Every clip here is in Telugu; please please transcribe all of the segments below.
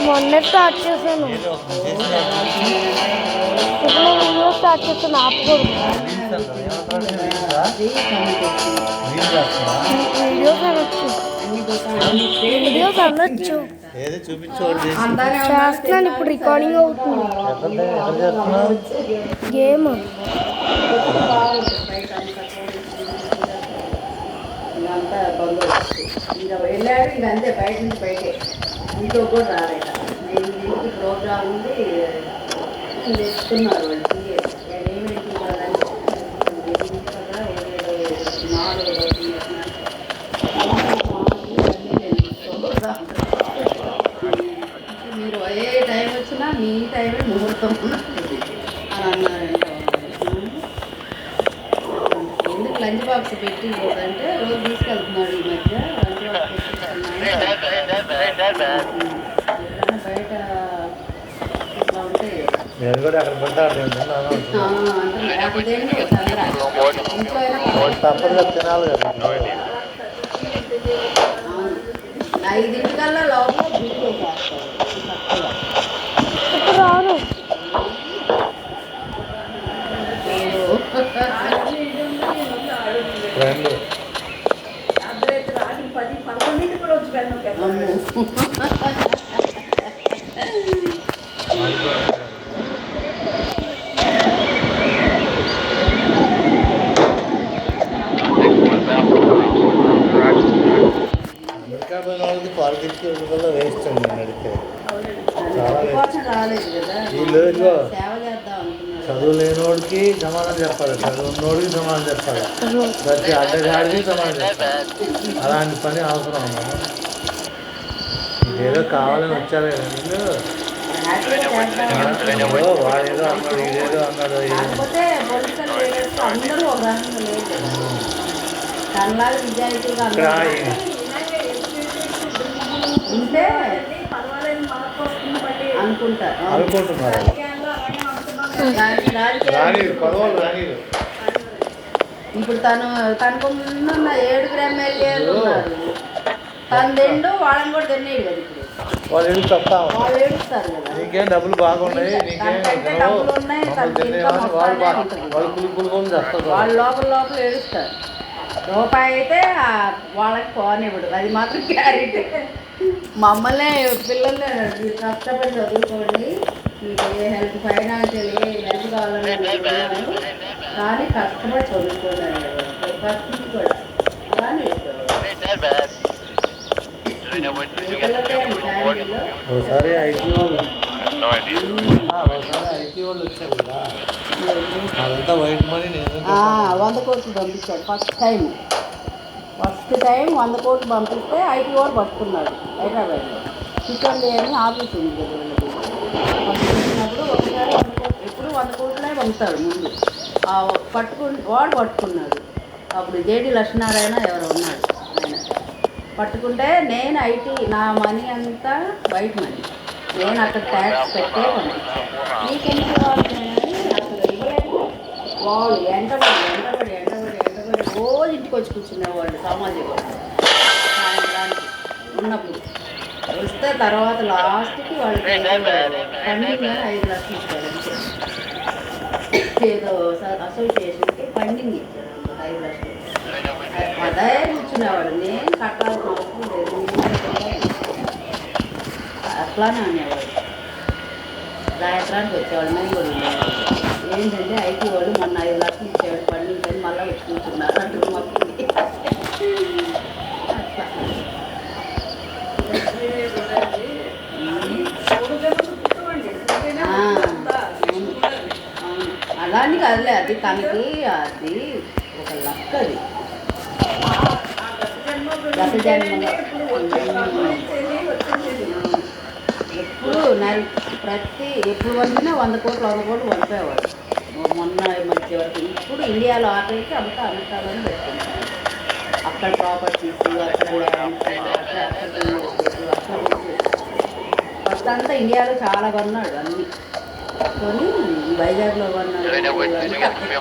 మొన్నే స్టార్ట్ చేశాను. ఇప్పుడు వీడియో స్టార్ట్ చేస్తాను ఆపకూడదు. వీడియోస్ అనొచ్చు, వీడియోస్ అనొచ్చు. ఏది చూపించోడి చేస్తున్నాను ఇప్పుడు, రికార్డింగ్ అవుతుంది. గేమ్ అంతా బందోబస్తు ఇంకా వెళ్ళాడు. ఇంక అంతే, బయట నుంచి బయటే, ఇంట్లో కూడా రాలేట. నేను ఇంటికి ప్రోగ్రామ్ ఉంది తెచ్చుకున్నారు వాళ్ళు. ఏమేంటి మీరు ఏ టైం వచ్చినా మీ టైమే ముహూర్తం అని అన్నారంట. ఎందుకు లంచ్ బాక్స్ పెట్టి అంటే రోజు తీసుకెళ్తున్నాడు ఈ మధ్య. లంచ్ బాక్స్ బయట ఇట్లా ఉంటే నేను కూడా అక్కడ పడ్డాను. తప్పదుగా తినాలి కదా. 5 లోపల ఇప్పుడు రాను. రెండు అమెరికా పోయిన వాళ్ళకి పాలిటిక్స్ వల్ల వేస్ట్ అండి నడితే. వీళ్ళు చదువు లేనివాడికి సమాధానం చెప్పాలి, చదువు ఉన్నోడికి సమాధానం చెప్పాలి, ప్రతి అడ్డగాడికి సమాధానం చెప్పాలి. అలాంటి పని అవసరం అమ్మా. ఇదేదో కావాలని వచ్చారు కదా వీళ్ళు. వాడేదో అన్నాడు, ఇదేదో అన్నాడు. ఇక్కడ అనుకుంటున్నారు ఇప్పుడు తనకు ముందున్న 7 ఎమ్మెల్యేలు ఉన్నారు. తను తిండు, వాళ్ళని కూడా తినేడు కదా. ఇప్పుడు వాళ్ళు వాళ్ళు ఏడుస్తారు కదా. నీకేం డబ్బులు బాగున్నాయి, డబ్బులు ఉన్నాయి, వాళ్ళు లోపల ఏడుస్తారు. రూపాయి అయితే వాళ్ళకి పోనివ్వడు, అది మాత్రం క్యారెట్. మమ్మల్ని పిల్లల్ని కష్టపడి చదువుకోండి, మీకు ఏ హెల్ప్ ఫైనాన్షియల్ ఏ హెల్ప్ కావాలని కానీ కష్టపడి చదువుకోండి. ఫస్ట్ కూడా కానీ ఒకసారి ఐటీ వాళ్ళు వచ్చారు కదా, అదంతా వైట్ మనీ. 100 కోట్లు పంపించాడు ఫస్ట్ టైం 100 కోట్లు పంపిస్తే ఐటీ వాడు పట్టుకున్నాడు హైదరాబాద్లో. చికెన్ అని ఆఫీస్ ఉంది కదా వీళ్ళకి. పంపించినప్పుడు ఒకసారి 100 కోట్లు, ఎప్పుడు 100 కోట్లే పంపుతాడు ముందు. వాడు పట్టుకున్నాడు. అప్పుడు జేడి లక్ష్మీనారాయణ ఎవరో ఉన్నాడు, ఆయన పట్టుకుంటే నేను ఐటీ నా మనీ అంతా వైట్ మనీ, నేను అక్కడ ట్యాక్స్ పెట్టే పంపించాను. నీకెందుకు కావాలి అసలు ఇవ్వలేదు. వాళ్ళు ఎంటబడి రోజు ఇంటికి వచ్చి కూర్చునేవాళ్ళు సామాజిక సాయంత్రానికి ఉన్నప్పుడు. వస్తే తర్వాత లాస్ట్కి వాళ్ళకి ఫండింగ్ 5 లక్షలు ఇచ్చారు. ఏదో అసోసియేషన్కి ఫండింగ్ ఇచ్చారు 5 లక్షలు. అదే కూర్చునేవాడు, నేను కట్టాల్సిన అవసరం లేదు, అట్లానే అనేవాడు. సాయంత్రానికి వచ్చేవాళ్ళు. మేము కూడా ఉండేవాళ్ళు. ఏంటంటే ఐటీ వాళ్ళు మొన్న 5 లక్షలు ఇచ్చేవాడు ఫండింగ్ అని మళ్ళీ వచ్చి కూర్చున్నారు అంటే మాకు అలాని కాదులే, అది తనకి అది ఒక లక్. అది ఎప్పుడు ఎప్పుడు వండినా 100 కోట్లు పంపేవాడు. మొన్న మధ్య వరకు. ఇప్పుడు ఇండియాలో ఆటలకి అంతా అమెరికాలోనే పెట్టుకుంటారు. అక్కడ ప్రాపర్టీస్, అక్కడ ఫస్ట్ అంతా ఇండియాలో చాలా కొన్నాడు. అన్నీ కొని వైజాగ్లో కొన్నాడు.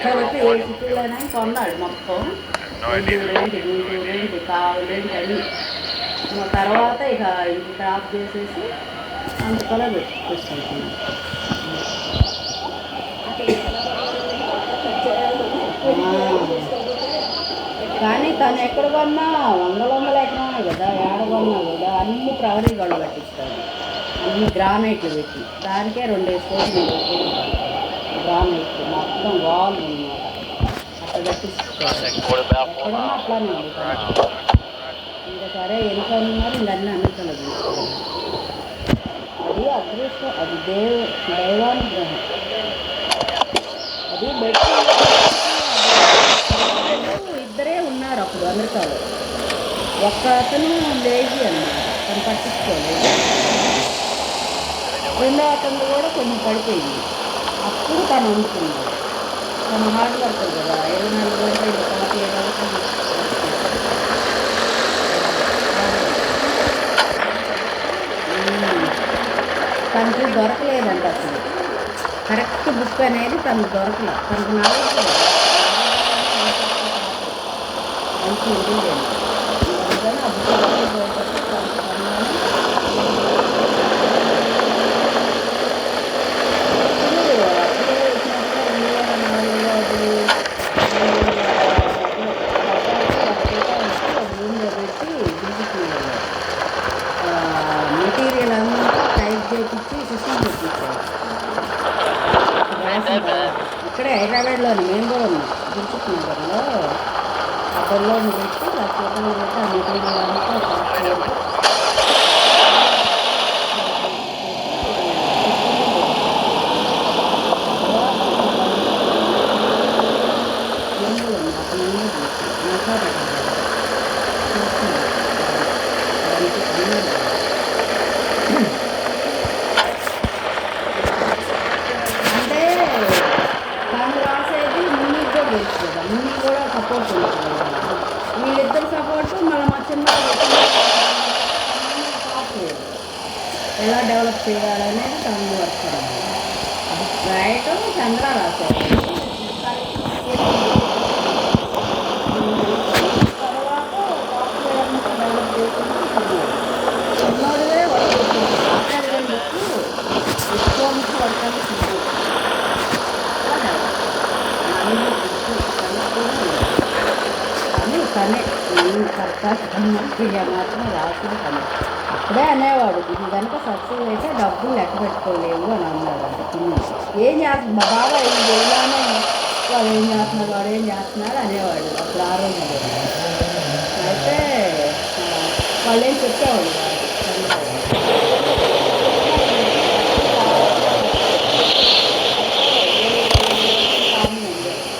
కాబట్టి ఏ సిటీలోనైనా కొన్నాడు మొత్తం. గుంటూరు ఏంటి, కావులు ఏంటి, అన్నీ తర్వాత ఇక ఇంటికి ఆఫ్ చేసేసి అంతకలా పెట్టుకుంటున్నాను. కానీ తను ఎక్కడ కొన్నా వందల ఎకరమే కదా, ఏడ కొన్నా కూడా అన్ని ప్రహరీ గొడవ కట్టిస్తాడు, అన్ని గ్రానైట్లు పెట్టి. దానికే 2 కోట్లు గ్రానైట్లు మొత్తం వాల్ అనమాట. అట్లా కట్టిస్తాడు. ఎక్కడన్నా అట్లానే ఉంది. ఇంకా సరే ఎందుకన్నారు ఇంక అన్నీ అన్నిట్లో చూసుకోవాలి. అది అదృష్టం, అది దైవానుగ్రహం. అది బెట్టి ఇద్దరే ఉన్నారు అప్పుడు అమెరికాలో. ఒక్క అతను లేజీ అన్నమాట, తను పట్టించుకోలేదు. రెండో అతను కూడా కొంచెం పడిపోయింది. అప్పుడు తను అందుకున్నాడు. తను హార్డ్ వర్కర్ కదా, 24 గంటలు 47 గంటలు తనకి దొరకలేదంట అసలు. కరెక్ట్ బుక్ అనేది తనకు దొరకలేదు. తనకు నాలెడ్జ్ మంచి ఉంటుంది. అందుకని ఆ బుక్ మెటీరియల్ అంతా టైప్ చేయించి సిస్టమ్ తెప్పించారు. ఇక్కడే హైదరాబాద్లోని మేము కూడా ఉన్నాం, దిల్సుఖ్ నగర్లో. ఆ బొల్లోని పెట్టి ఆ చేతులు పెట్టి ఆ మెటీరియల్ అంతా అంటే తను రాసేది మునికి కూడా తెలుసు కదా, మునికి కూడా సపోర్ట్ ఉంటుంది కదా. వీళ్ళిద్దరు సపోర్టు మళ్ళీ మా చిన్న సాఫ్ట్వేర్ ఎలా డెవలప్ చేయాలనేది తను వర్క్ రాయటం. చంద్ర రాశారు. తర్వాత సాఫ్ట్వేర్ అంతా డెవలప్ చేసుకుంటూ చిన్నోడివే వర్క్ ఎక్కువ వర్క్ కానీ తనే కరెక్ట్గా మాత్రం రాసిన తనే. అప్పుడే అనేవాడు, ఇది కనుక సక్సెస్ అయితే డబ్బులు లెక్క పెట్టుకోలేవు అని అన్నాడు. అంటే పిన్ని ఏం చేస్తుంది మా బాబా ఇలానే వాడు ఏం చేస్తున్నాడు, వాడు ఏం చేస్తున్నాడు అనేవాడు అప్పుడు ఆ రోజు. అయితే వాళ్ళు ఏం చెప్పేవాడు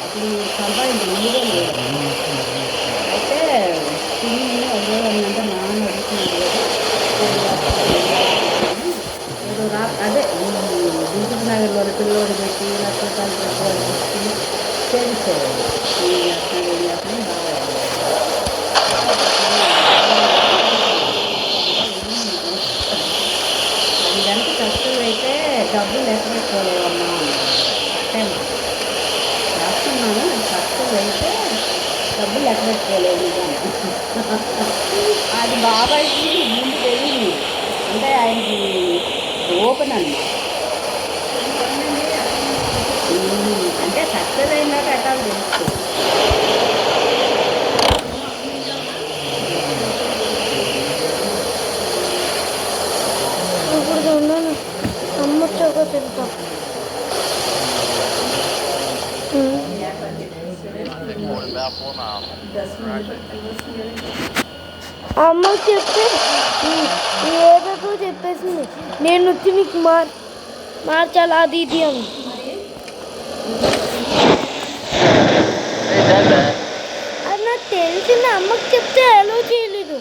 అప్పుడు సంపాదించి ముందుగా లేదు. అయితే పిన్ని అదేవాళ్ళంటే నాన్న అడుగుతున్నాడు ఏదో అదే దిల్సుఖ్ నగర్లో పిల్లోడు పెట్టి నక్షత్రాలు పెట్టి చేయించేవాడు. ఏం చేస్తున్నాడు బాగా అది కనుక సక్సెస్ అయితే డబ్బులు లెక్క పెట్టుకోలేవమ్మా అంటే రాస్తున్నాను. నాకు సక్సెస్ అయితే డబ్బులు లెక్క పెట్టుకోలేదు. అది బాబాయ్కి ముందు తెలియదు, అంటే ఆయనకి ఓపెన్ అన్నమాట. అంటే సక్సెస్ అయినాక ఎట్లా తెలుస్తుంది. ఇప్పుడు ఉన్నాను అమ్మ చోక తింటాం. అమ్మ చెప్తే ఏదో చెప్పేసింది, నేను వచ్చి మీకు మార్చాలి అది ఇది అని. అది నాకు తెలిసింది, అమ్మకి చెప్తే అలో చేయలేదు.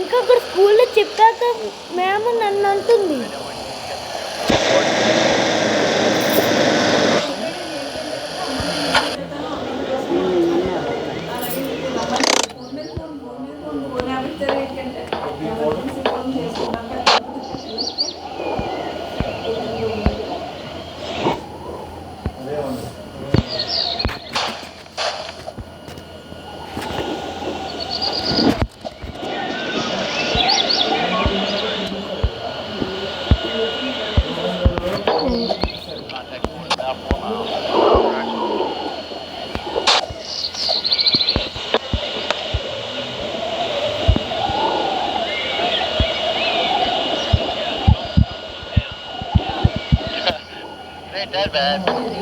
ఇంకా అక్కడ స్కూల్లో చెప్పాక మేము నన్ను అంటుంది. చాలా బాగుంది.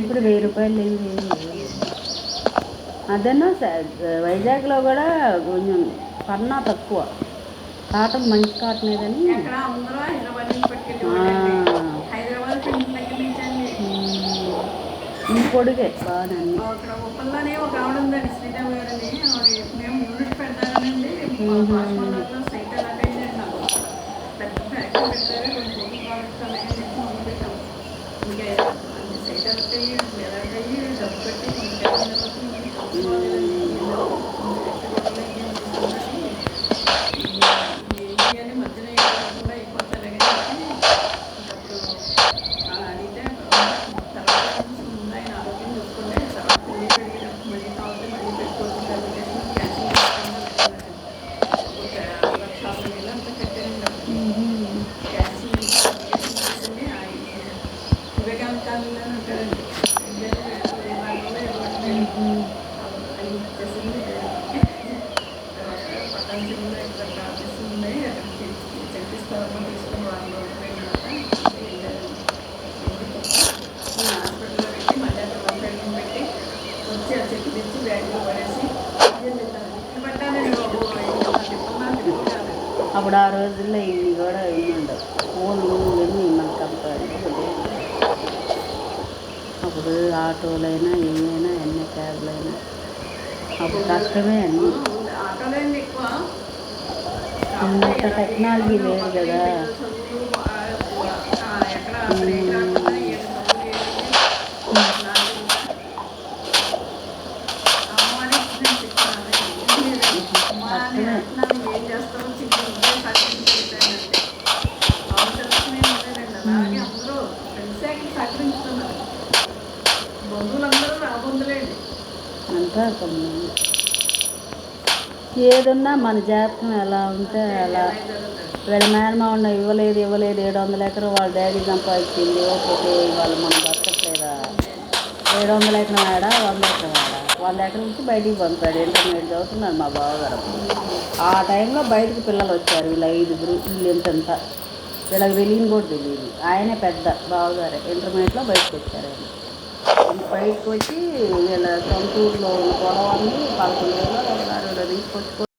ఇప్పుడు 1000 రూపాయలు లేవు. అదన్నా వైజాగ్లో కూడా కొంచెం పన్నా తక్కువ, కాటన్ మంచి కాటనే కానీ ఈ పొడిగే బాగా ఒప్పందానే ఒక ఆవిడ ఉందండి, శ్రీదేవి గారని. మేము యూనిట్ పెడతానండి, సైట్ ఎలా నాకు పెద్ద ఫ్యాక్టరీ పెట్టారు. మొదలు పెట్టాము. ఇంకా అన్ని సైట్ అవుతాయి, ఎలాగయ్యి డబ్బు పెట్టి అని మధ్యన కూడా అయిపోతారు కానీ అప్పుడు అడిగితే తర్వాత ముందు ఆయన ఆరోగ్యం చూసుకుంటే తర్వాత పెళ్లి పెరిగి మళ్ళీ కావాలి మళ్ళీ పెట్టుకోవచ్చు క్యాన్సిల్ $6,000 అంతా కట్టారండి. క్యాన్సిల్ వివేకానంద కాలంలో ఉంటాడండి. పట్టాంచెల్లో ఇక్కడ ఆఫీస్ ఉన్నాయి, అక్కడికి చర్చిస్తామని తీసుకుని వాళ్ళు హాస్పిటల్లో పెట్టి మళ్ళీ అక్కడ వంటలు పెట్టి వచ్చి ఆ చెట్టు తెచ్చి బ్యాగ్లో పడేసి పట్టానండి బాబు. అప్పుడు ఆ రోజుల్లో ఇవి కూడా ఇవి ఉండవు, ఫోన్లు ఇవన్నీ మనకు అంత అప్పుడు ఆటోలైనా ఏమైనా ఎన్ని క్యాబ్లైనా అప్పుడు కష్టమే అన్నీ. ఆటోలైంది ఎక్కువ, అంత టెక్నాలజీ లేదు కదా. ఎక్కడ బ్రేక్ రాకుండా ఏం చేస్తామో అలాగే అందరూ ఫ్రెండ్స్ సహకరించుతున్నారు, బంధువులందరూ రాబొందులేండి. అంతా ఏదున్నా మన జాతకం ఎలా ఉంటే అలా. వీళ్ళ మేనమామ ఇవ్వలేదు 700 ఎకరం వాళ్ళ డాడీ సంపాదించింది, ఇవ్వకపోతే వాళ్ళు మనం బతకట్లేదా? 700 ఎకరం ఆడా 100 ఎకరం ఆడా 100 ఎకరం నుంచి బయటికి పంపాడు. ఇంటర్మీడియట్ చదువుతున్నారు మా బావగారు. ఆ టైంలో బయటకు పిల్లలు వచ్చారు, వీళ్ళు 5గురు, వీళ్ళు ఎంతంత వీళ్ళకి తెలియని కూడా తెలియదు. ఆయనే పెద్ద బావగారే ఇంటర్మీడియట్లో బయటకు వచ్చారు. ఆయన బయటకు వచ్చి వీళ్ళ సొంతూరులో ఉన్న పొలం అన్ని 11,000 తీసుకొచ్చుకొని